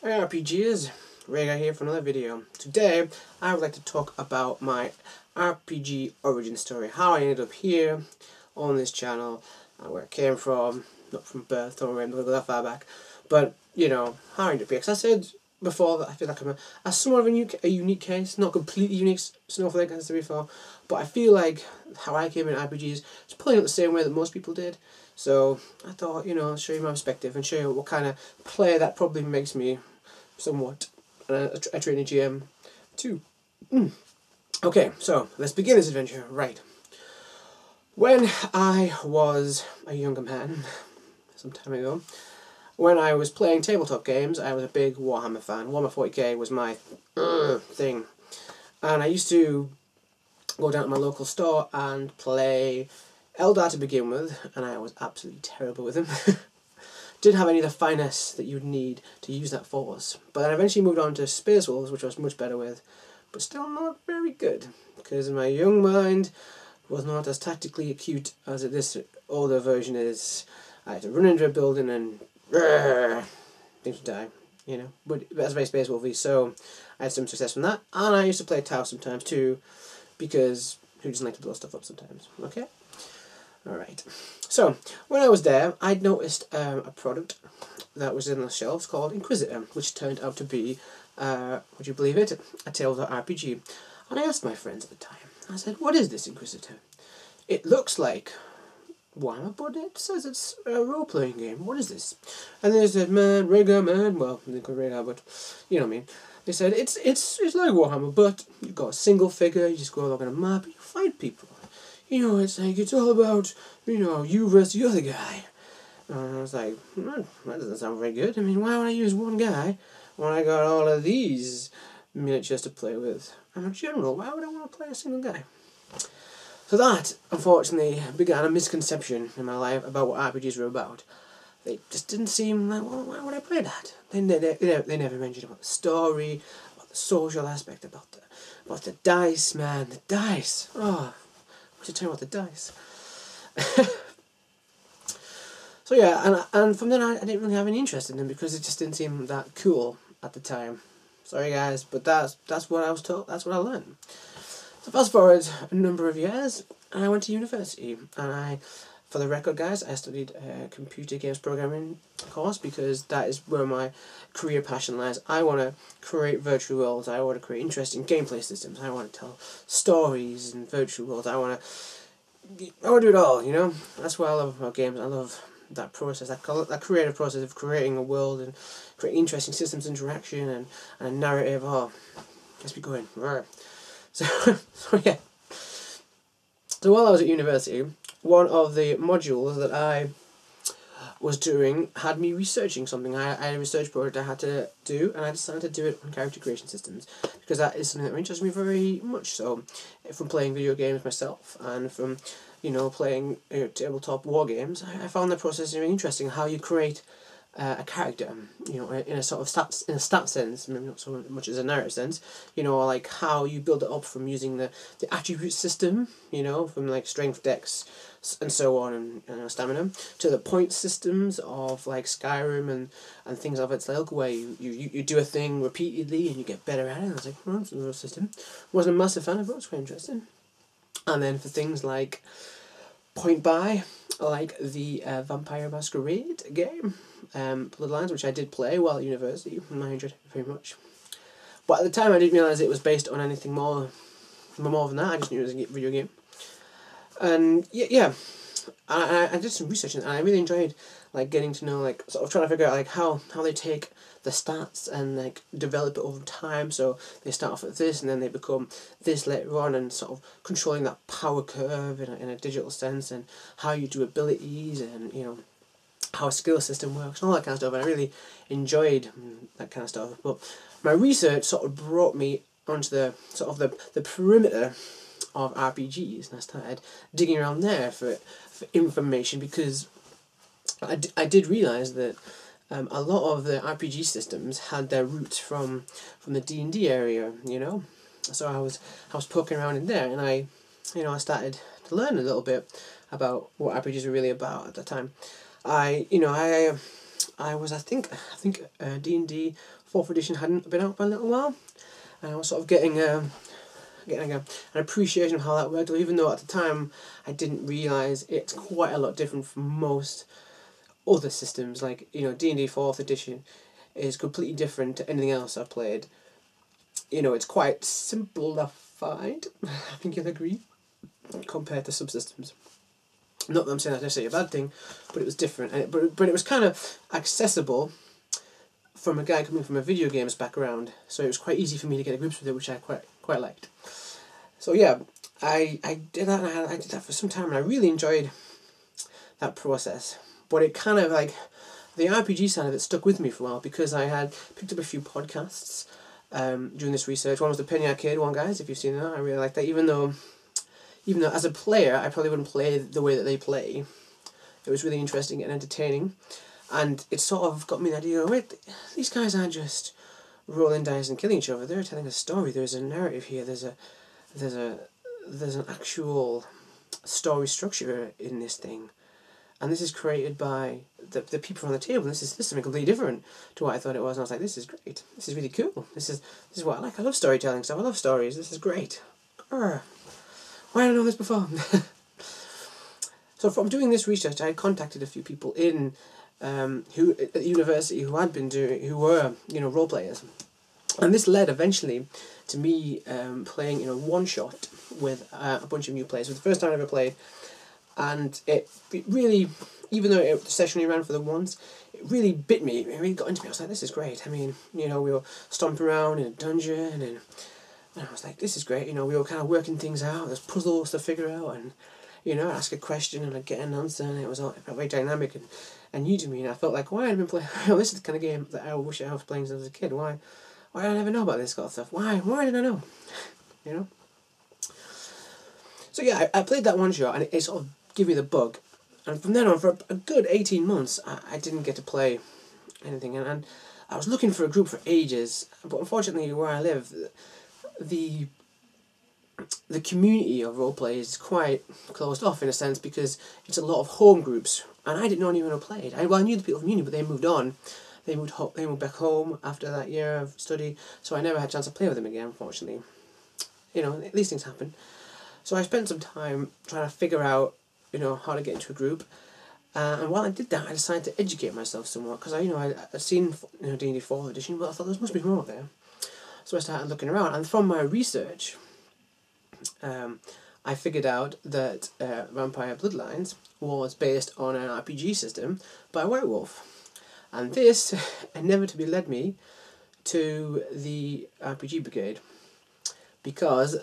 Hi RPGers, Rhaegar here for another video. Today I would like to talk about my RPG origin story, how I ended up here on this channel, where I came from, not from birth, don't remember that far back, but you know, how I ended up here. Because I said before that I feel like I'm a somewhat of a unique case, not completely unique snowflake as I said before, but I feel like how I came in RPGs is playing it the same way that most people did. So I thought, you know, I'll show you my perspective and show you what kind of player that probably makes me somewhat a training GM too. Okay, so let's begin this adventure. Right. When I was a younger man, some time ago, when I was playing tabletop games, I was a big Warhammer fan. Warhammer 40k was my thing. And I used to go down to my local store and play Eldar to begin with, and I was absolutely terrible with him. Didn't have any of the finesse that you'd need to use that force. But then I eventually moved on to Space Wolves, which I was much better with, but still not very good, because my young mind was not as tactically acute as this older version is. I had to run into a building and things would die, you know. But that's very Space Wolfy, so I had some success from that. And I used to play Tau sometimes too, because who doesn't like to blow stuff up sometimes, okay? Alright, so when I was there, I'd noticed a product that was in the shelves called Inquisitor, which turned out to be, would you believe it, a Tales of RPG. And I asked my friends at the time, I said, what is this Inquisitor? It looks like Warhammer, but it says it's a role-playing game. What is this? And they said, man, Rhaegar, man, well, they call Rhaegar, but you know what I mean. They said, it's like Warhammer, but you've got a single figure, you just go along on a map, and you fight people. You know, it's like, it's all about, you know, you versus the other guy. And I was like, that doesn't sound very good. I mean, why would I use one guy when I got all of these miniatures to play with? I'm a general, why would I want to play a single guy? So that, unfortunately, began a misconception in my life about what RPGs were about. They just didn't seem like, well, why would I play that? They never mentioned about the story, about the social aspect, about the dice, man, the dice. Oh, I should tell you about the dice. So yeah, and from then on, I didn't really have any interest in them because it just didn't seem that cool at the time. Sorry guys, but that's what I was told. That's what I learned. So fast forward a number of years, and I went to university, and for the record guys, I studied a computer games programming course because that is where my career passion lies. I want to create virtual worlds. I want to create interesting gameplay systems. I want to tell stories in virtual worlds. I want to do it all, you know. That's what I love about games. I love that process, that creative process of creating a world and creating interesting systems interaction and a narrative. Oh, let's be going. Right. So yeah. So while I was at university, one of the modules that I was doing had me researching something. I had a research project I had to do, and I decided to do it on character creation systems because that is something that interests me very much. So, from playing video games myself and from, you know, playing tabletop war games, I found the process very interesting. How you create a character, you know, in a sort of stat sense, maybe not so much as a narrative sense, you know, like how you build it up from using the attribute system, you know, from like strength, dex, and so on, and stamina, to the point systems of like Skyrim and things of its ilk, where you do a thing repeatedly and you get better at it. And I was like, oh, that's a real system. Wasn't a massive fan of it, it was quite interesting. And then for things like Point Buy, like the Vampire Masquerade game, Bloodlines, which I did play while at university, and I enjoyed it very much. But at the time I didn't realise it was based on anything more than that. I just knew it was a video game. And yeah, I did some research and I really enjoyed like getting to know, like sort of trying to figure out like how they take the stats and like develop it over time. So they start off at this and then they become this later on, and sort of controlling that power curve in a digital sense, and how you do abilities, and you know how a skill system works and all that kind of stuff. And I really enjoyed that kind of stuff. But my research sort of brought me onto the sort of the perimeter of RPGs, and I started digging around there for information, because I did realise that a lot of the RPG systems had their roots from the D&D area, you know. So I was poking around in there, and I started to learn a little bit about what RPGs were really about at the time. I I think D&D 4th edition hadn't been out by a little while, and I was sort of getting an appreciation of how that worked, even though at the time I didn't realise it's quite a lot different from most other systems. Like, you know, D&D 4th edition is completely different to anything else I've played. You know, it's quite simplified, I think you'll agree, compared to subsystems. Not that I'm saying that's necessarily a bad thing, but it was different. And but it was kind of accessible from a guy coming from a video games background, so it was quite easy for me to get a grips with it, which I quite liked. So yeah, I did that, and I did that for some time, and I really enjoyed that process. But it kind of, like, the RPG side of it stuck with me for a while, because I had picked up a few podcasts during this research. One was the Penny Arcade one, guys, if you've seen that. I really like that, even though as a player I probably wouldn't play the way that they play. It was really interesting and entertaining, and it sort of got me the idea, wait, these guys aren't just rolling dice and killing each other, they're telling a story, there's a narrative here, there's an actual story structure in this thing, and this is created by the people on the table. This is something completely different to what I thought it was, and I was like, this is great, this is really cool, this is what I like. I love storytelling stuff, I love stories, this is great. Why didn't I know this before? So from doing this research, I contacted a few people in who at the university who were, you know, role players, and this led eventually to me playing, you know, one shot with a bunch of new players. It was the first time I ever played, and it really, even though the session only ran for the once, it really bit me. It really got into me. I was like, this is great. I mean, you know, we were stomping around in a dungeon, and I was like, this is great. You know, we were kind of working things out. There's puzzles to figure out, and, you know, I'd ask a question and I'd get an answer, and it felt very dynamic and new to me. And I felt like, why had I been playing? This is the kind of game that I wish I was playing as a kid. Why did I never know about this kind of stuff? Why did I know? You know. So yeah, I played that one shot, and it sort of gave me the bug. And from then on, for a good 18 months, I didn't get to play anything, and I was looking for a group for ages. But unfortunately, where I live, the community of roleplay is quite closed off in a sense, because it's a lot of home groups, and I didn't know anyone who played. I knew the people from uni, but they moved on. They moved back home after that year of study, so I never had a chance to play with them again, unfortunately. You know, these things happen. So I spent some time trying to figure out, you know, how to get into a group. And while I did that, I decided to educate myself somewhat, because I'd seen, you know, D&D 4th edition, but I thought there must be more there. So I started looking around, and from my research, I figured out that Vampire Bloodlines was based on an RPG system by White Wolf. And this inevitably led me to the RPG Brigade, because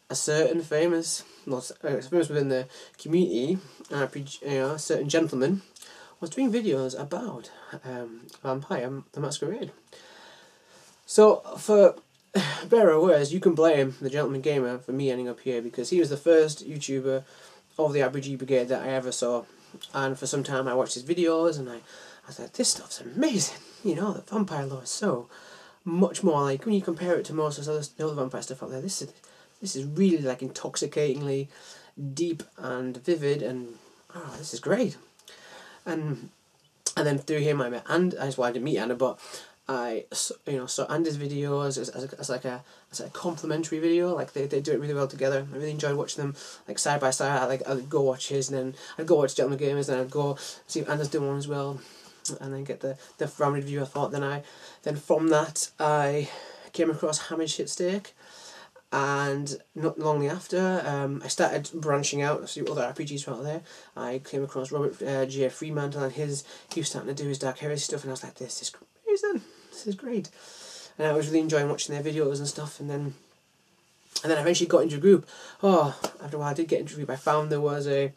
a certain famous within the community RPG, you know, a certain gentleman was doing videos about Vampire the Masquerade. So for better or worse, you can blame the Gentleman Gamer for me ending up here, because he was the first YouTuber of the RPG Brigade that I ever saw, and for some time I watched his videos, and I was like, this stuff's amazing. You know, the vampire lore is so much more, like, when you compare it to most of the other vampire stuff out there, this is really, like, intoxicatingly deep and vivid, and this is great. And then through him I met Andy. I didn't meet Andy, but I saw Andy's videos as a complimentary video. Like, they do it really well together. I really enjoyed watching them, like, side by side. I'd go watch his, and then I'd go watch Gentleman Gamers, and I'd go see if Andy's doing one as well, and then get the rounded view I thought. Then from that I came across Hammered Shit Steak, and not long after I started branching out to see what other RPGs were out there. I came across Robert J. Fremantle, and he was starting to do his Dark Heresy stuff, and I was like, this is amazing, this is great. And I was really enjoying watching their videos and stuff, and then I eventually got into a group. After a while I did get into a group. I found there was a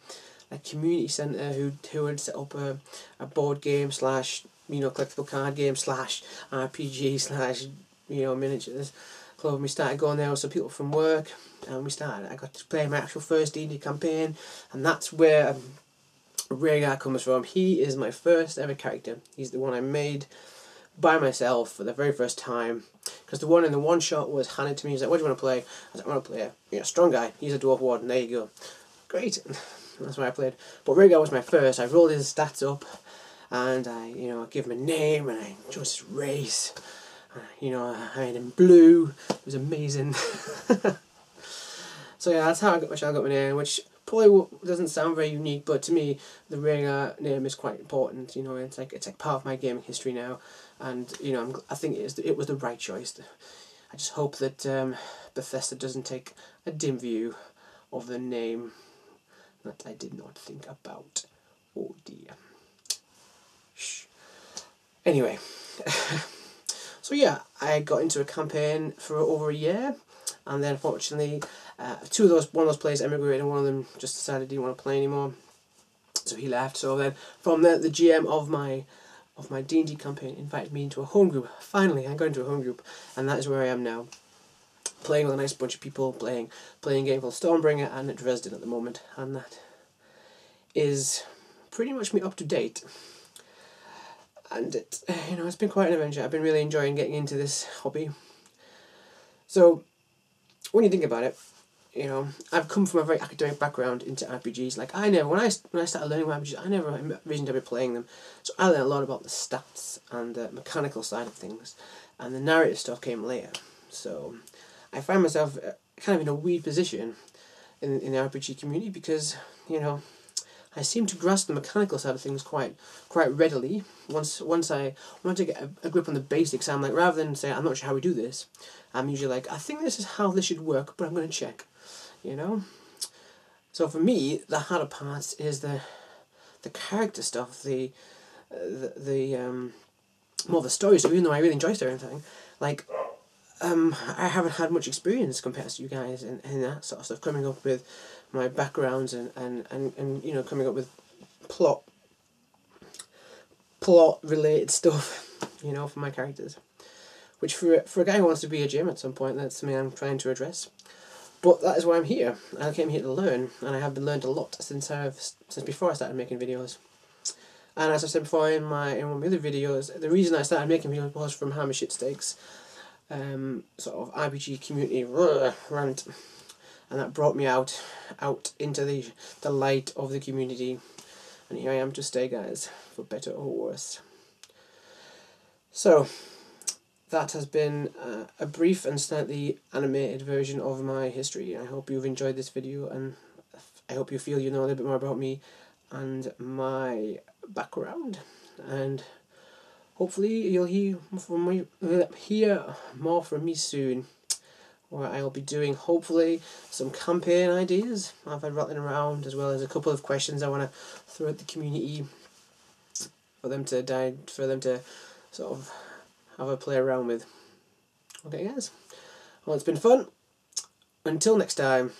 community centre who had set up a board game / collectible card game / RPG / miniatures club. And we started going there with some people from work, and I got to play my actual first D&D campaign, and that's where Rhaegar comes from. He is my first ever character. He's the one I made by myself for the very first time, because the one in the one shot was handed to me. He's like, what do you want to play? I was like, I want to play a strong guy. He's a dwarf warden. There you go. Great. That's what I played. But Rhaegar was my first. I rolled his stats up, and I give him a name, and I chose his race. I made him blue. It was amazing. So yeah, that's how I got my name, which probably doesn't sound very unique, but to me, the Rhaegar name is quite important. It's like part of my gaming history now, and I think it was the right choice. I just hope that Bethesda doesn't take a dim view of the name that I did not think about. Oh dear. Shh. Anyway, so yeah, I got into a campaign for over a year, and then unfortunately, one of those players emigrated, and one of them just decided he didn't want to play anymore, so he left. So then, from there, the GM of my D&D campaign invited me into a home group. Finally, I got into a home group, and that is where I am now, playing with a nice bunch of people, playing a game called Stormbringer and Dresden at the moment, and that is pretty much me up to date. And it's been quite an adventure. I've been really enjoying getting into this hobby. So, when you think about it, I've come from a very academic background into RPGs. Like when I started learning RPGs, I never envisioned I'd be playing them. So I learned a lot about the stats and the mechanical side of things, and the narrative stuff came later. So I find myself kind of in a weird position in the RPG community because I seem to grasp the mechanical side of things quite readily. Once I get a grip on the basics, I'm like, rather than say I'm not sure how we do this, I'm usually like, I think this is how this should work, but I'm going to check. So for me, the harder part is the character stuff, the more the story stuff. Even though I really enjoy storytelling, like I haven't had much experience compared to you guys in that sort of stuff. Coming up with my backgrounds and coming up with plot related stuff, for my characters. Which for a guy who wants to be a GM at some point, that's something I'm trying to address. But that is why I'm here. I came here to learn, and I have been learned a lot since before I started making videos. And as I said before in one of my other videos, the reason I started making videos was from Hammer Shit Stakes, sort of RPG community rant, and that brought me out into the light of the community. And here I am to stay, guys, for better or worse. So that has been a brief and slightly animated version of my history. I hope you've enjoyed this video, and I hope you feel you know a little bit more about me and my background. And hopefully you'll hear more from me soon, where I'll be doing hopefully some campaign ideas I've had rattling around, as well as a couple of questions I want to throw at the community for them to sort of have a play around with. Okay guys, well, it's been fun. Until next time.